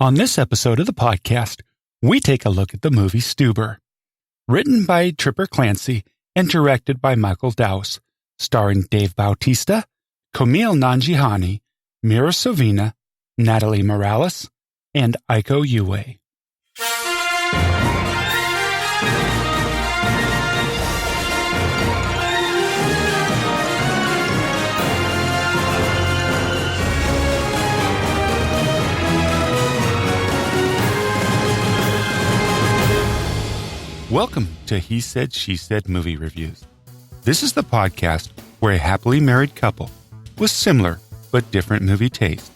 On this episode of the podcast, we take a look at the movie Stuber, written by Tripper Clancy and directed by Michael Dowse, starring Dave Bautista, Kumail Nanjiani, Mira Sorvino, Natalie Morales, and Uwais. Welcome to He Said, She Said Movie Reviews. This is the podcast where a happily married couple with similar but different movie tastes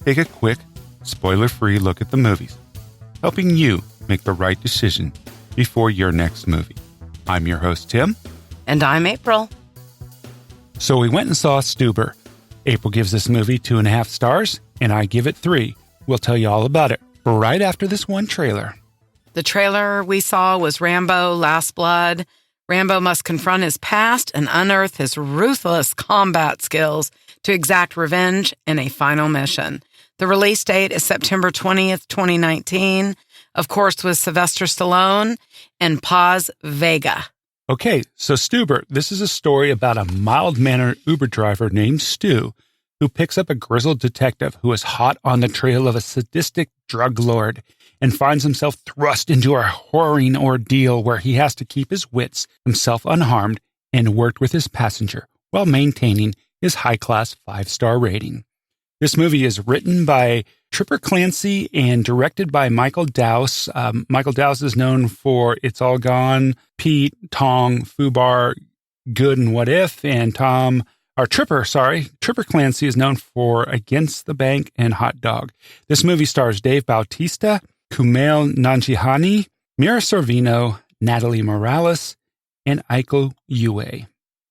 take a quick, spoiler-free look at the movies, helping you make the right decision before your next movie. I'm your host, Tim. And I'm April. So we went and saw Stuber. April gives this movie 2.5 stars, and I give it 3. We'll tell you all about it right after this one trailer. The trailer we saw was Rambo, Last Blood. Rambo must confront his past and unearth his ruthless combat skills to exact revenge in a final mission. The release date is September 20th, 2019, of course with Sylvester Stallone and Vega. Okay, so Stuber, this is a story about a mild-mannered Uber driver named Stu who picks up a grizzled detective who is hot on the trail of a sadistic drug lord and finds himself thrust into a harrowing ordeal where he has to keep his wits, himself unharmed, and work with his passenger while maintaining his high-class 5-star rating. This movie is written by Tripper Clancy and directed by Michael Dowse. Michael Dowse is known for It's All Gone, Pete, Tong, Fubar, Good and What If, and Tripper Clancy is known for Against the Bank and Hot Dog. This movie stars Dave Bautista, Kumail Nanjiani, Mira Sorvino, Natalie Morales, and Uwais.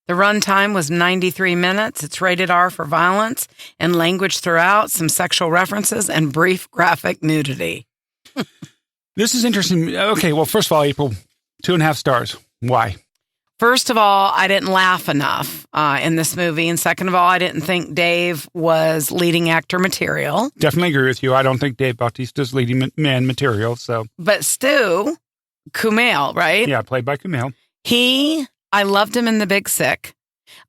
The runtime was 93 minutes. It's rated R for violence and language throughout, some sexual references, and brief graphic nudity. This is interesting. Okay, well, first of all, April, 2.5 stars. Why? First of all, I didn't laugh enough in this movie. And second of all, I didn't think Dave was leading actor material. Definitely agree with you. I don't think Dave Bautista's leading man material. But Stu, Kumail, right? Yeah, played by Kumail. I loved him in The Big Sick.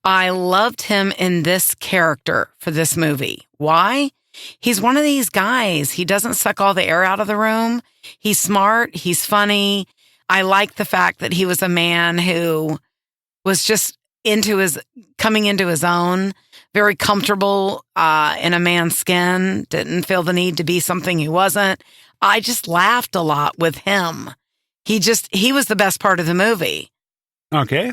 I loved him in this character for this movie. Why? He's one of these guys. He doesn't suck all the air out of the room. He's smart. He's funny. I like the fact that he was a man who was just coming into his own, very comfortable in a man's skin, didn't feel the need to be something he wasn't. I just laughed a lot with him. He was the best part of the movie. Okay.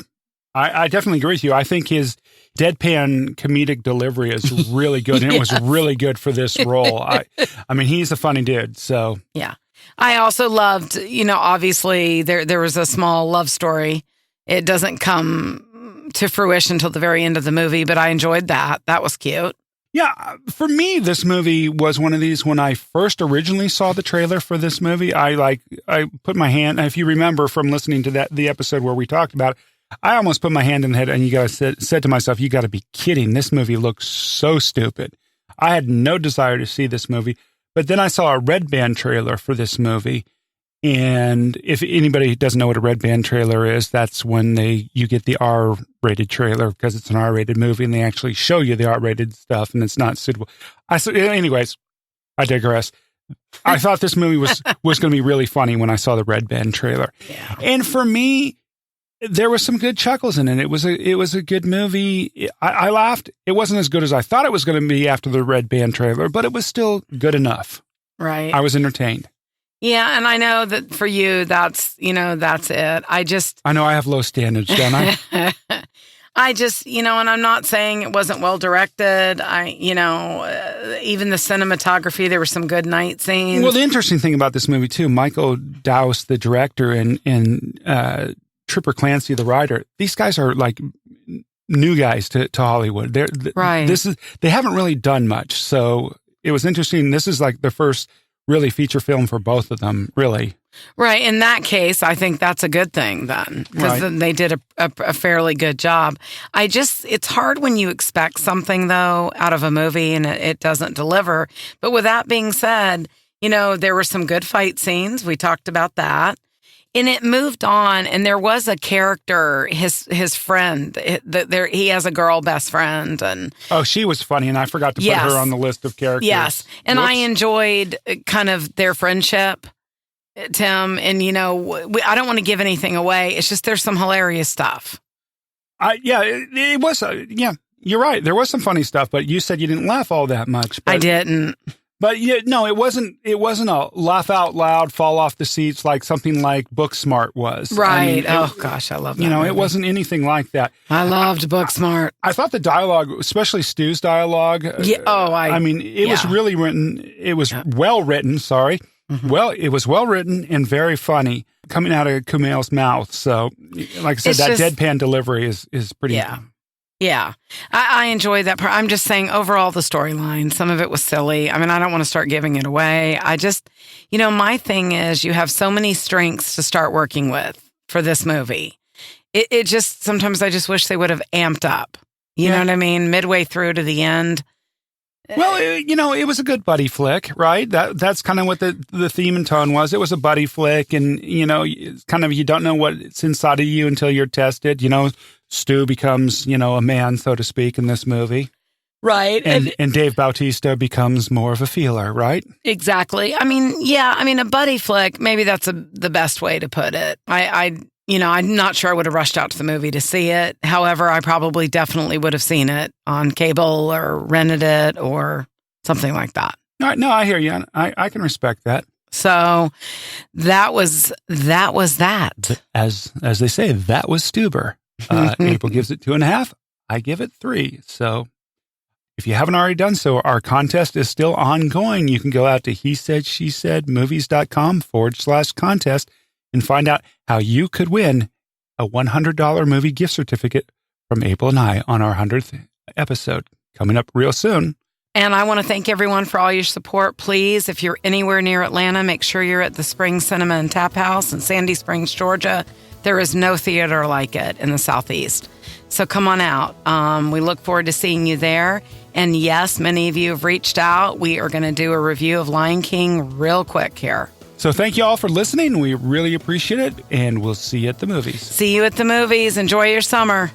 I definitely agree with you. I think his deadpan comedic delivery is really good, and Yes. It was really good for this role. I mean, he's a funny dude, so. Yeah. I also loved, obviously there was a small love story. It doesn't come to fruition until the very end of the movie, but I enjoyed that. That was cute. Yeah, for me, this movie was one of these, when I first originally saw the trailer for this movie, I put my hand, if you remember from listening to the episode where we talked about it, I almost put my hand in the head and you guys said to myself, you got to be kidding. This movie looks so stupid. I had no desire to see this movie. But then I saw a red band trailer for this movie. And if anybody doesn't know what a red band trailer is, that's when you get the R-rated trailer because it's an R-rated movie and they actually show you the R-rated stuff and it's not suitable. Anyways, I digress. I thought this movie was going to be really funny when I saw the red band trailer. Yeah. And for me, there was some good chuckles in it. It was a good movie. I laughed. It wasn't as good as I thought it was going to be after the red band trailer, but it was still good enough. Right. I was entertained. Yeah, and I know that for you, that's it. I know I have low standards, don't I? and I'm not saying it wasn't well directed. Even the cinematography, there were some good night scenes. Well, the interesting thing about this movie too, Michael Dowse, the director, and Tripper Clancy, the writer, these guys are like new guys to Hollywood. Right. They haven't really done much, so it was interesting. This is like the first really feature film for both of them, really. Right. In that case, I think that's a good thing then, because then they did a fairly good job. It's hard when you expect something, though, out of a movie and it doesn't deliver. But with that being said, There were some good fight scenes. We talked about that. And it moved on, and there was a character, his friend. He has a girl best friend, and she was funny, and I forgot to put her on the list of characters. Yes, and I enjoyed kind of their friendship, Tim. And I don't want to give anything away. It's just there's some hilarious stuff. It was. You're right. There was some funny stuff, but you said you didn't laugh all that much. I didn't. But no, it wasn't a laugh out loud, fall off the seats like something like Booksmart was. Right. I love that. It wasn't anything like that. I loved Booksmart. I thought the dialogue, especially Stu's dialogue. Yeah. It was really written. It was well written. Sorry. Mm-hmm. Well, it was well written and very funny coming out of Kumail's mouth. So, like I said, that deadpan delivery is pretty. Yeah. Yeah, I enjoyed that part. I'm just saying, overall, the storyline, some of it was silly. I mean, I don't want to start giving it away. I just, my thing is you have so many strengths to start working with for this movie. It just, sometimes I just wish they would have amped up. You know what I mean? Midway through to the end. Well, it was a good buddy flick, right? That's kind of what the theme and tone was. It was a buddy flick, and, kind of you don't know what's inside of you until you're tested. Stu becomes, a man, so to speak, in this movie. Right. And Dave Bautista becomes more of a feeler, right? Exactly. I mean, a buddy flick, maybe that's the best way to put it. I'm not sure I would have rushed out to the movie to see it. However, I probably definitely would have seen it on cable or rented it or something like that. All right. No, I hear you. I can respect that. So that was that. As they say, that was Stuber. April gives it 2.5. I give it 3. So if you haven't already done so, our contest is still ongoing. You can go out to hesaidshesaidmovies.com/contest and find out how you could win a $100 movie gift certificate from April and I on our 100th episode coming up real soon. And I want to thank everyone for all your support. Please, if you're anywhere near Atlanta, make sure you're at the Spring Cinema and Tap House in Sandy Springs, Georgia. There is no theater like it in the Southeast. So come on out. We look forward to seeing you there. And yes, many of you have reached out. We are going to do a review of Lion King real quick here. So thank you all for listening. We really appreciate it. And we'll see you at the movies. See you at the movies. Enjoy your summer.